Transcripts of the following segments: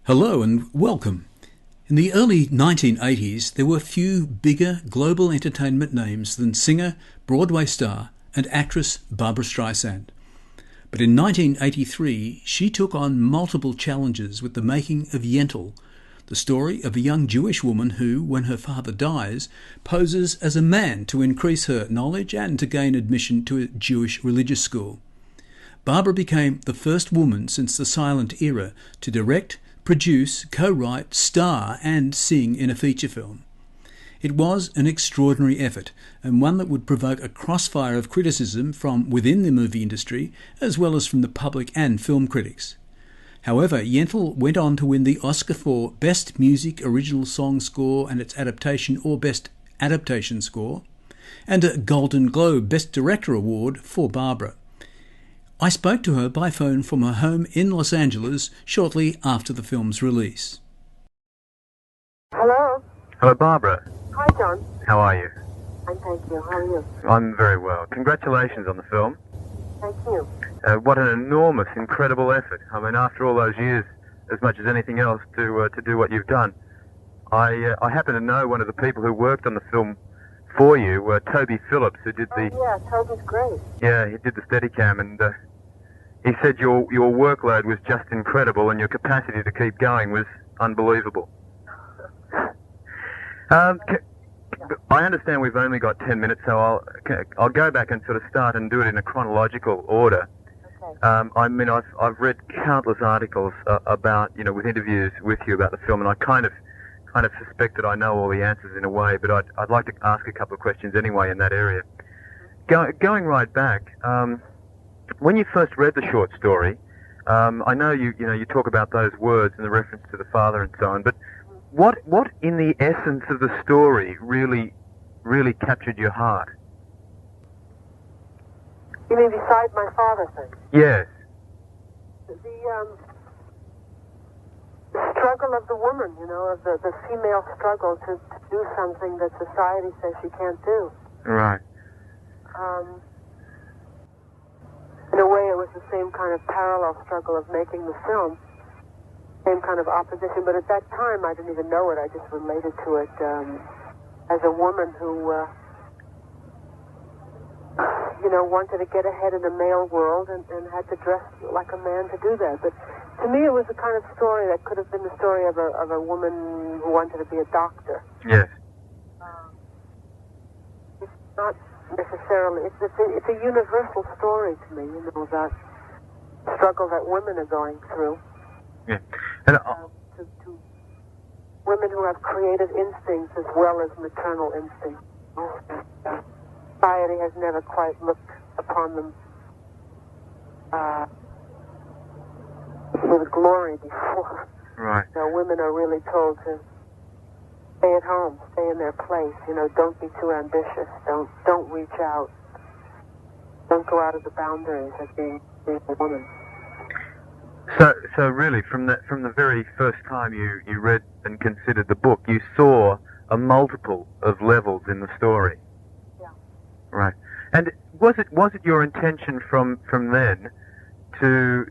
Hello and welcome. In the early 1980s, there were few bigger global entertainment names than singer, Broadway star and actress Barbra Streisand. But in 1983, she took on multiple challenges with the making of Yentl, the story of a young Jewish woman who, when her father dies, poses as a man to increase her knowledge and to gain admission to a Jewish religious school. Barbra became the first woman since the silent era to direct, produce, co-write, star and sing in a feature film. It was an extraordinary effort, and one that would provoke a crossfire of criticism from within the movie industry, as well as from the public and film critics. However, Yentl went on to win the Oscar for Best Music Original Song Score and its Adaptation or Best Adaptation Score, and a Golden Globe Best Director Award for Barbra. I spoke to her by phone from her home in Los Angeles shortly after the film's release. Hello? Hello, Barbra. Hi, John. How are you? I'm thank you. How are you? I'm very well. Congratulations on the film. Thank you. What an enormous, incredible effort. I mean, after all those years, as much as anything else, to do what you've done. I happen to know one of the people who worked on the film for you, Toby Phillips, who did the... Oh, yeah, Toby's great. Yeah, he did the Steadicam, and he said your workload was just incredible and your capacity to keep going was unbelievable. I understand we've only got 10 minutes, so I'll go back and sort of start and do it in a chronological order. Okay. I mean, I've read countless articles about, with interviews with you about the film, and I kind of suspect that I know all the answers in a way, but I'd like to ask a couple of questions anyway in that area. Going right back, when you first read the short story, I know you talk about those words and the reference to the father and so on, but what in the essence of the story really captured your heart? You mean beside my father thing? Yes. The struggle of the woman, of the female struggle to do something that society says she can't do. Right. In a way, it was the same kind of parallel struggle of making the film, same kind of opposition, but at that time I didn't even know it. I just related to it as a woman who, wanted to get ahead in the male world and had to dress like a man to do that. But to me, it was the kind of story that could have been the story of a woman who wanted to be a doctor. Yes. It's not necessarily, it's a universal story to me, about struggle that women are going through. Yeah. And to women who have creative instincts as well as maternal instincts. Society has never quite looked upon them with glory before. right. Women are really told to stay at home, stay in their place. Don't be too ambitious. Don't reach out. Don't go out of the boundaries of being a woman. So really, from the very first time you read and considered the book, you saw a multiple of levels in the story. Yeah. Right. And was it your intention from then to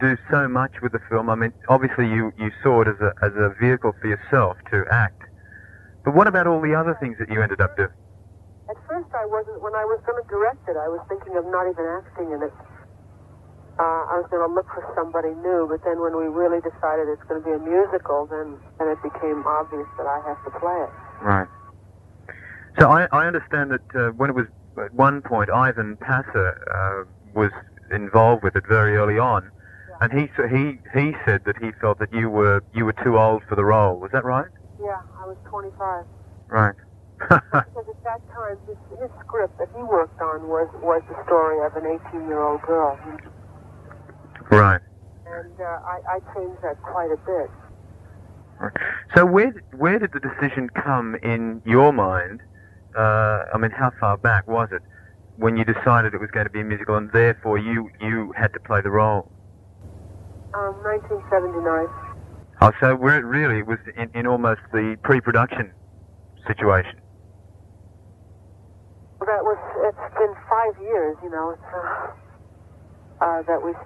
do so much with the film? I mean, obviously you saw it as a vehicle for yourself to act. But what about all the other things that you ended up doing? At first I wasn't, when I was going to direct it, I was thinking of not even acting in it. I was going to look for somebody new, but then when we really decided it's going to be a musical, then it became obvious that I have to play it. Right. So I understand that when it was, at one point, Ivan Passer was involved with it very early on, yeah. And he said that he felt that you were too old for the role. Was that right? Yeah, I was 25. Right. Because at that time, his script that he worked on was the story of an 18-year-old girl. Right. And I changed that quite a bit. Right. So where did the decision come in your mind? I mean, how far back was it when you decided it was going to be a musical, and therefore you had to play the role? 1979. Oh, so it was in almost the pre-production situation. Well, it's been 5 years,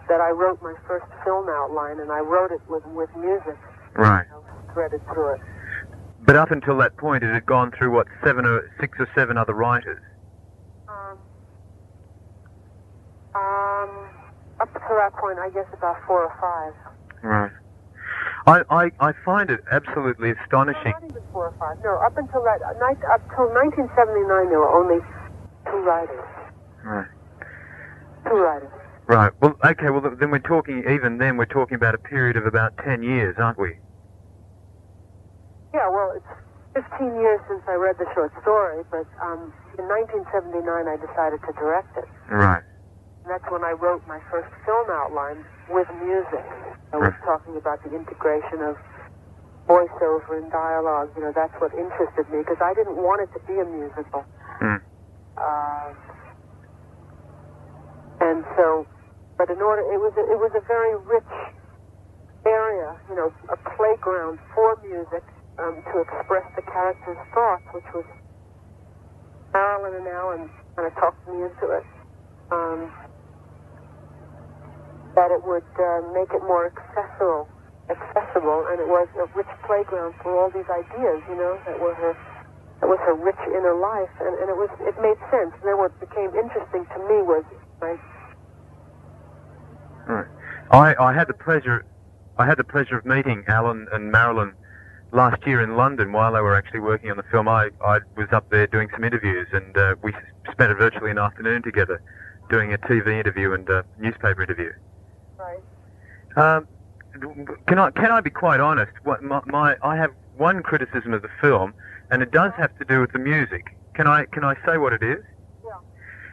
that I wrote my first film outline, and I wrote it with music. Right. Threaded through it. But up until that point, it had gone through, what, 6 or 7 other writers? Up to that point, I guess about 4 or 5. Right. I find it absolutely astonishing. No, not even 4 or 5. No, up until 1979, there were only 2 writers. Right. 2 writers. Right. Well, okay. Well, then we're talking about a period of about 10 years, aren't we? Yeah. Well, it's 15 years since I read the short story, but in 1979 I decided to direct it. Right. And that's when I wrote my first film outline with music. I was talking about the integration of voiceover and dialogue. You know, that's what interested me, because I didn't want it to be a musical. Mm. And so, but in order, it was a very rich area, you know, a playground for music to express the characters' thoughts, which was Marilyn and Alan kind of talked me into it. That it would make it more accessible, and it was a rich playground for all these ideas, you know, that was her rich inner life, and it made sense. And then what became interesting to me was I had the pleasure of meeting Alan and Marilyn last year in London while they were actually working on the film. I was up there doing some interviews, and we spent virtually an afternoon together doing a TV interview and a newspaper interview. Right. Can I be quite honest? I have one criticism of the film, and it does have to do with the music. Can I say what it is? Yeah.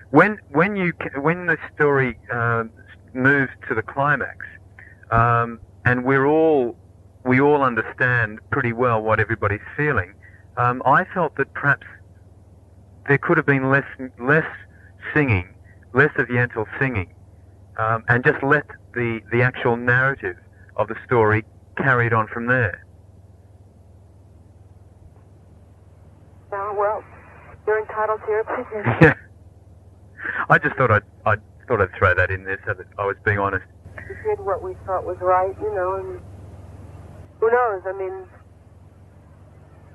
When the story moves to the climax, and we all understand pretty well what everybody's feeling, I felt that perhaps there could have been less singing, less of Yentl singing, and just let the actual narrative of the story carried on from there. Well, you're entitled to your opinion. Yeah. I just thought I'd throw that in there so that I was being honest. We did what we thought was right, you know, and who knows? I mean,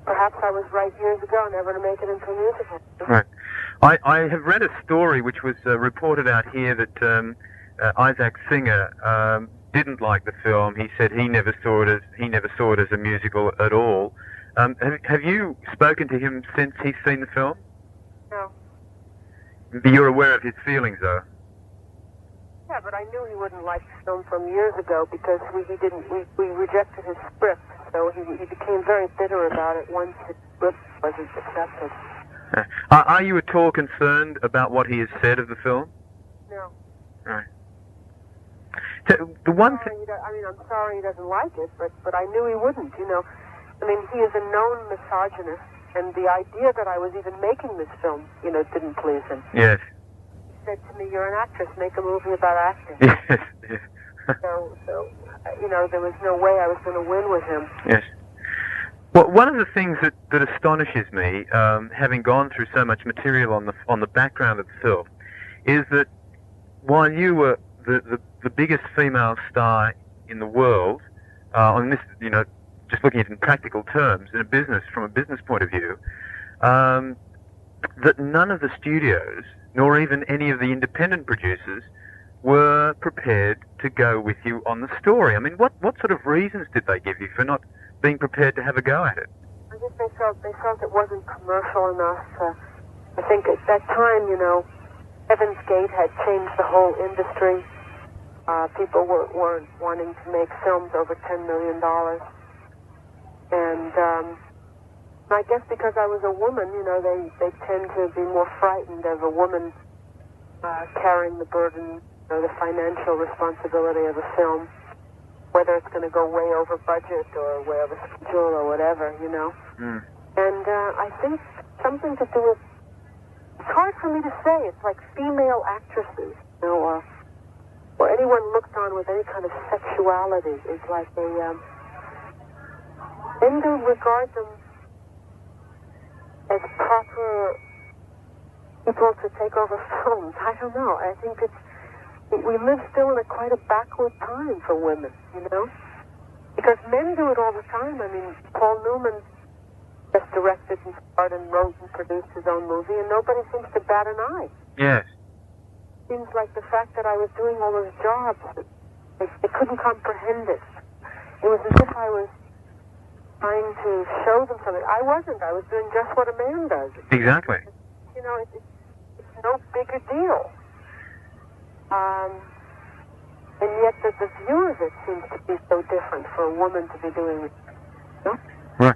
perhaps I was right years ago, never to make it into a musical. Right. I have read a story which was reported out here that Isaac Singer didn't like the film. He said he never saw it as a musical at all. Have you spoken to him since he's seen the film? No. You're aware of his feelings, though. Yeah, but I knew he wouldn't like the film from years ago because we rejected his script, so he became very bitter about it once his script wasn't accepted. Are you at all concerned about what he has said of the film? No. Right. So the one thing... I mean, I'm sorry he doesn't like it, but I knew he wouldn't, you know. I mean, he is a known misogynist, and the idea that I was even making this film, you know, didn't please him. Yes. He said to me, "You're an actress, make a movie about acting." Yes, yes. So, you know, there was no way I was going to win with him. Yes. Well, one of the things that astonishes me, having gone through so much material on the background of the film, is that while you were the biggest female star in the world, on this, you know, just looking at it in practical terms, from a business point of view, that none of the studios, nor even any of the independent producers, were prepared to go with you on the story. I mean, what sort of reasons did they give you for not being prepared to have a go at it? I guess they felt it wasn't commercial enough. I think at that time, you know, Heaven's Gate had changed the whole industry. People weren't wanting to make films over $10 million. And I guess because I was a woman, you know, they tend to be more frightened of a woman carrying the burden, you know, the financial responsibility of a film, whether it's going to go way over budget or way over schedule or whatever, you know. Mm. And I think something to do with, it's hard for me to say, it's like female actresses, you know, or anyone looked on with any kind of sexuality is like they tend to regard them as proper people to take over films. I don't know. I think we live still in quite a backward time for women, you know? Because Because men do it all the time. I mean, Paul Newman just directed and starred and wrote and produced his own movie, and nobody seems to bat an eye. Yes. Seems like the fact that I was doing all those jobs, they couldn't comprehend it. It was as if I was trying to show them something. I wasn't. I was doing just what a man does. Exactly. You know, it's no bigger deal. And yet the view of it seems to be so different for a woman to be doing it. No? Right.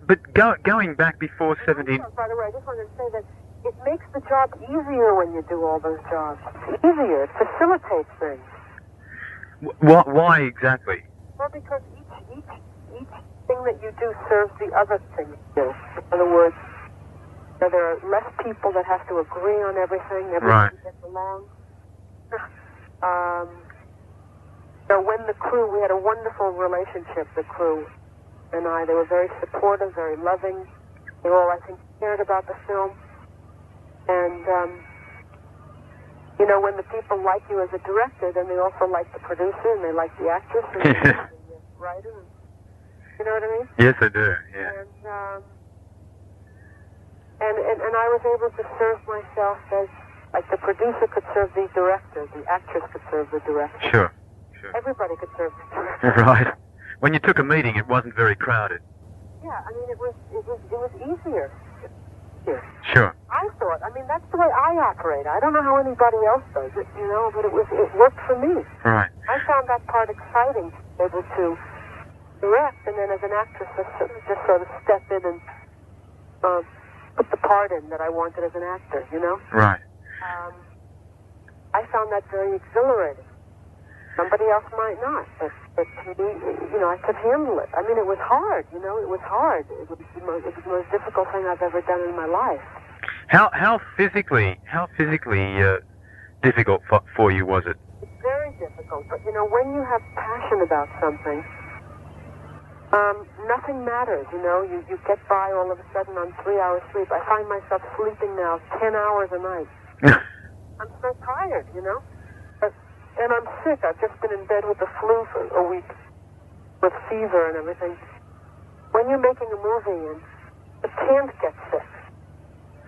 But going back before 17... By the way, I just wanted to say that it makes the job easier when you do all those jobs. It's easier. It facilitates things. Why exactly? Well, because each thing that you do serves the other thing you do. In other words, there are less people that have to agree on everything. Everything gets along. So when the crew, we had a wonderful relationship, the crew and I. They were very supportive, very loving. They all, I think, cared about the film. And, you know, when the people like you as a director, then they also like the producer, and they like the actress, and the writer. You know what I mean? Yes, I do, yeah. And I was able to serve myself as, like, the producer could serve the director, the actress could serve the director. Sure. Everybody could serve the director. Right. When you took a meeting, it wasn't very crowded. Yeah, I mean, it was easier. Sure. I thought, I mean, that's the way I operate. I don't know how anybody else does it, you know, but it worked for me. Right. I found that part exciting, to be able to direct, and then as an actress, just sort of step in and put the part in that I wanted as an actor, you know? Right. I found that very exhilarating. Somebody else might not, but to me, you know, I could handle it. I mean, it was hard, you know, it was hard. It was the most difficult thing I've ever done in my life. How physically difficult for you was it? It's very difficult, but you know, when you have passion about something, nothing matters, you know. You get by all of a sudden on 3 hours sleep. I find myself sleeping now 10 hours a night. I'm so tired, you know. And I'm sick. I've just been in bed with the flu for a week, with fever and everything. When you're making a movie, and you can't get sick.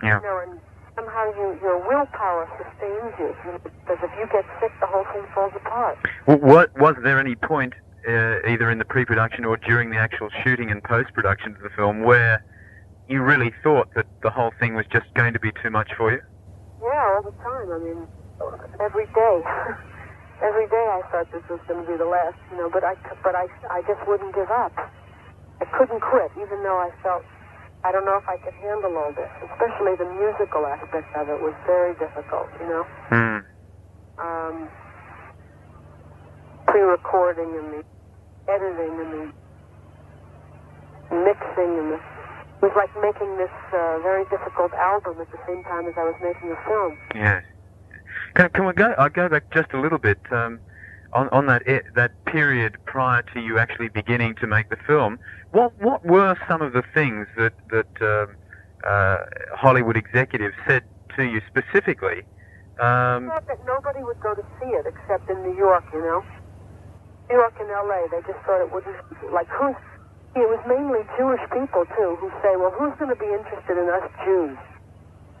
Yeah. You know, and somehow your willpower sustains you. Because if you get sick, the whole thing falls apart. Well, was there any point, either in the pre-production or during the actual shooting and post-production of the film, where you really thought that the whole thing was just going to be too much for you? Yeah, all the time. I mean, every day. Every day I thought this was going to be the last, you know, but I just wouldn't give up. I couldn't quit, even though I felt, I don't know if I could handle all this. Especially the musical aspect of it was very difficult, you know. Pre-recording and the editing and the mixing and it was like making this very difficult album at the same time as I was making a film. Yes. Can we go? I'll go back just a little bit on that period prior to you actually beginning to make the film. What were some of the things that Hollywood executives said to you specifically? I thought that nobody would go to see it except in New York, you know. New York and L.A. They just thought it wouldn't. Like it was mainly Jewish people too who say, well, who's going to be interested in us Jews?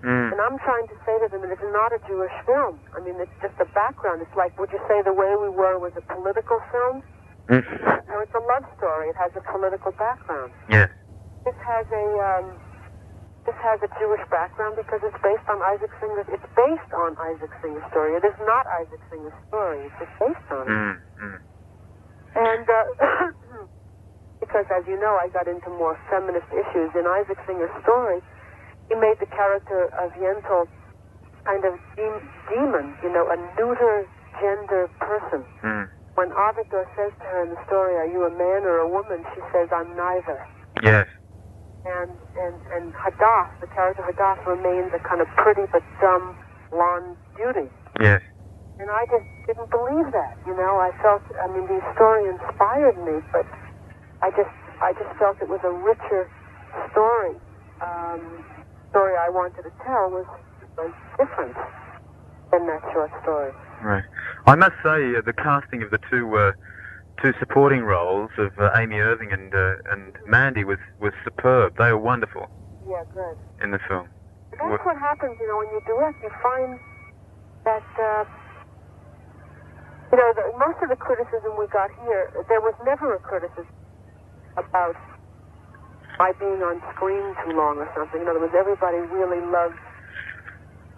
And I'm trying to say to them that it's not a Jewish film. I mean, it's just a background. It's like, would you say The Way We Were was a political film? No, it's a love story. It has a political background. Yes. This has a Jewish background because it's based on Isaac Singer's. It's based on Isaac Singer's story. It is not Isaac Singer's story. It's just based on it. And because, as you know, I got into more feminist issues in Isaac Singer's story. He made the character of Yentl kind of demon, you know, a neuter gender person. When Avigdor says to her in the story, "Are you a man or a woman?" she says, "I'm neither." Yes. And Hadass, the character Hadass, remains a kind of pretty but dumb blonde beauty. Yes. And I just didn't believe that, you know. I felt, I mean, the story inspired me, but I just felt it was a richer story. Story I wanted to tell was different than that short story. Right. I must say the casting of the two supporting roles of Amy Irving and Mandy was superb. They were wonderful. Yeah, good. In the film. That's what happens, you know, when you direct. You find that, you know, most of the criticism we got here, there was never a criticism about my being on screen too long or something. In other words, everybody really loved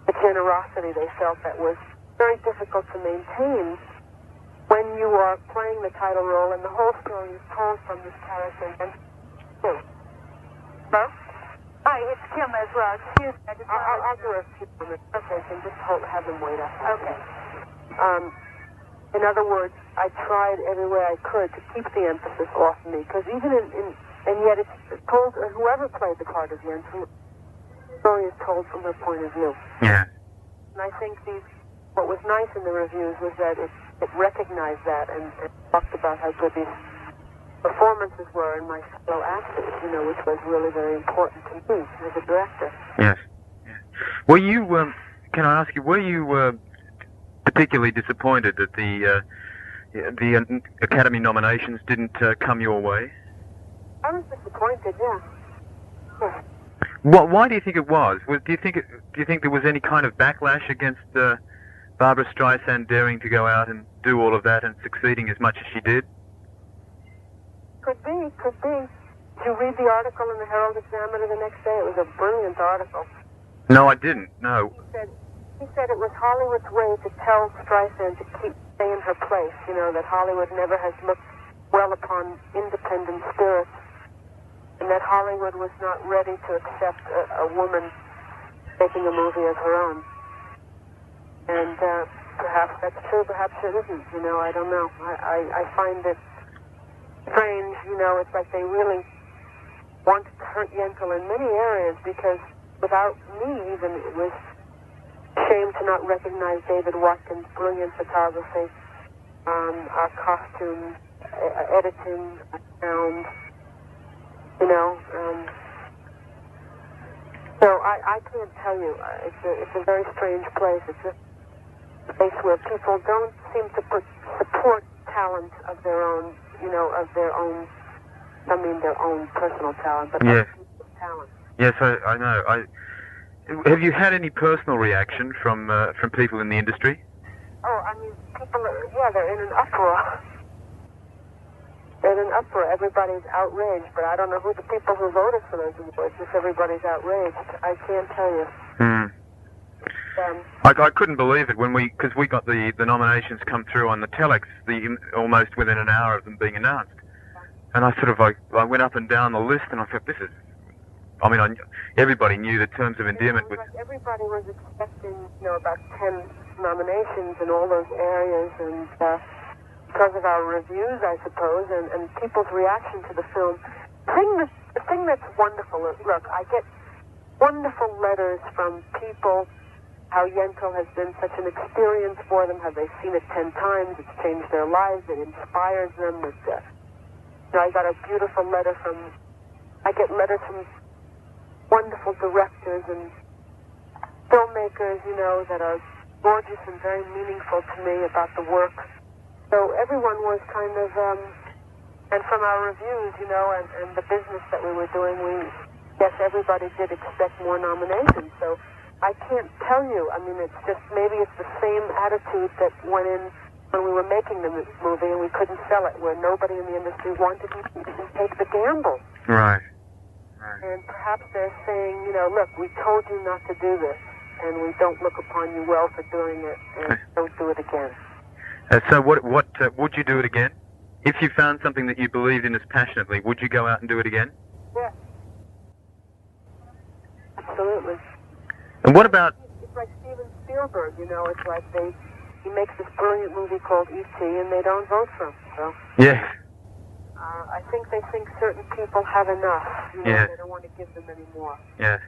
the generosity they felt that was very difficult to maintain when you are playing the title role and the whole story is told from this character. And hello? Hi, it's Kim as well. Excuse me. I'll do a few minutes. Okay, so just have them wait up. Okay. In other words, I tried every way I could to keep the emphasis off me, because even and yet it's told, whoever played the part of Yentl, the story is told from her point of view. Yeah. And I think what was nice in the reviews was that it recognized that and talked about how good these performances were in my fellow actors, you know, which was really very important to me as a director. Yes. Yeah. Were you, can I ask you, were you particularly disappointed that the Academy nominations didn't come your way? I was disappointed, yeah. Why do you think it was? Do you think there was any kind of backlash against Barbra Streisand daring to go out and do all of that and succeeding as much as she did? Could be. Did you read the article in the Herald Examiner the next day? It was a brilliant article. No, I didn't. No. He said it was Hollywood's way to tell Streisand to stay in her place. You know, that Hollywood never has looked well upon independent spirits, and that Hollywood was not ready to accept a woman making a movie of her own. And perhaps that's true, perhaps it isn't. You know, I don't know. I find it strange. You know, it's like they really wanted to hurt Yentl in many areas, because without me even, it was shame to not recognize David Watkins' brilliant photography, our costumes, editing, sound, you know. So I can't tell you. It's a very strange place. It's a place where people don't seem to support talent of their own, you know, I mean their own personal talent, but other people's talent. Yes, I know. Have you had any personal reaction from people in the industry? Oh, I mean, people they're in an uproar. They're in an uproar. Everybody's outraged, but I don't know who the people who voted for those awards. Just everybody's outraged. I can't tell you. I couldn't believe it because we got the nominations come through on the telex, almost within an hour of them being announced, and I went up and down the list, and I thought, this is. I mean, everybody knew the terms of endearment was. Everybody was expecting, you know, about 10 nominations in all those areas, and because of our reviews, I suppose, and people's reaction to the film. The thing that's wonderful is, look, I get wonderful letters from people, how Yentl has been such an experience for them, how they've seen it 10 times, it's changed their lives, it inspires them. I got a beautiful letter I get letters from wonderful directors and filmmakers, you know, that are gorgeous and very meaningful to me about the work. So everyone was kind of, and from our reviews, you know, and the business that we were doing, yes, everybody did expect more nominations. So I can't tell you. I mean, it's just, maybe it's the same attitude that went in when we were making the movie and we couldn't sell it, where nobody in the industry wanted to take the gamble. Right. And perhaps they're saying, you know, look, we told you not to do this, and we don't look upon you well for doing it, and don't do it again. So would you do it again? If you found something that you believed in as passionately, would you go out and do it again? Yes. Absolutely. And what about... It's like Steven Spielberg, you know, it's like he makes this brilliant movie called E.T., and they don't vote for him, so... Yes. I think they think certain people have enough. You know, yes. They don't want to give them any more. Yes.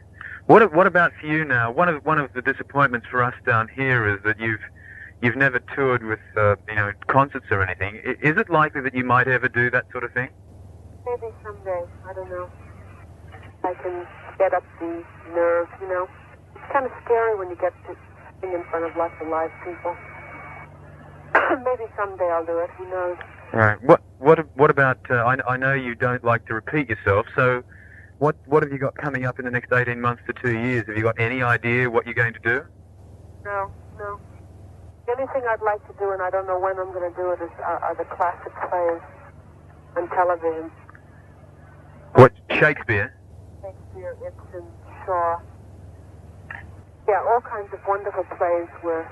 What about for you now? One of the disappointments for us down here is that you've never toured with concerts or anything. Is it likely that you might ever do that sort of thing? Maybe someday. I don't know. I can get up the nerve. You know, it's kind of scary when you get to sing in front of lots of live people. Maybe someday I'll do it. Who knows? Right. What about? I know you don't like to repeat yourself. So, what have you got coming up in the next 18 months to 2 years? Have you got any idea what you're going to do? No. The only thing I'd like to do, and I don't know when I'm going to do it, are the classic plays on television. What, Shakespeare? Shakespeare, Ibsen, Shaw. Yeah, all kinds of wonderful plays where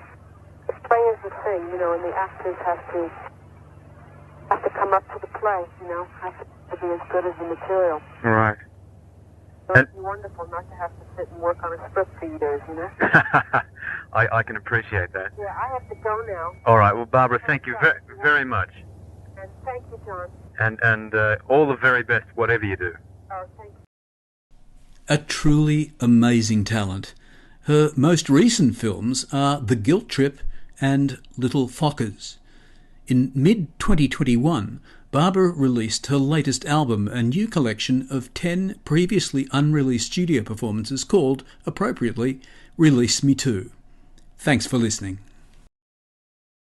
the play is the thing, you know, and the actors have to come up to the play, you know, have to be as good as the material. Right. So it'd be wonderful not to have to sit and work on a script for years, you know? I can appreciate that. Yeah, I have to go now. All right. Well, Barbara, thank you very much. And thank you, John. And all the very best, whatever you do. Oh, thank you. A truly amazing talent. Her most recent films are The Guilt Trip and Little Fockers. In mid-2021, Barbara released her latest album, a new collection of 10 previously unreleased studio performances called, appropriately, Release Me Too. Thanks for listening.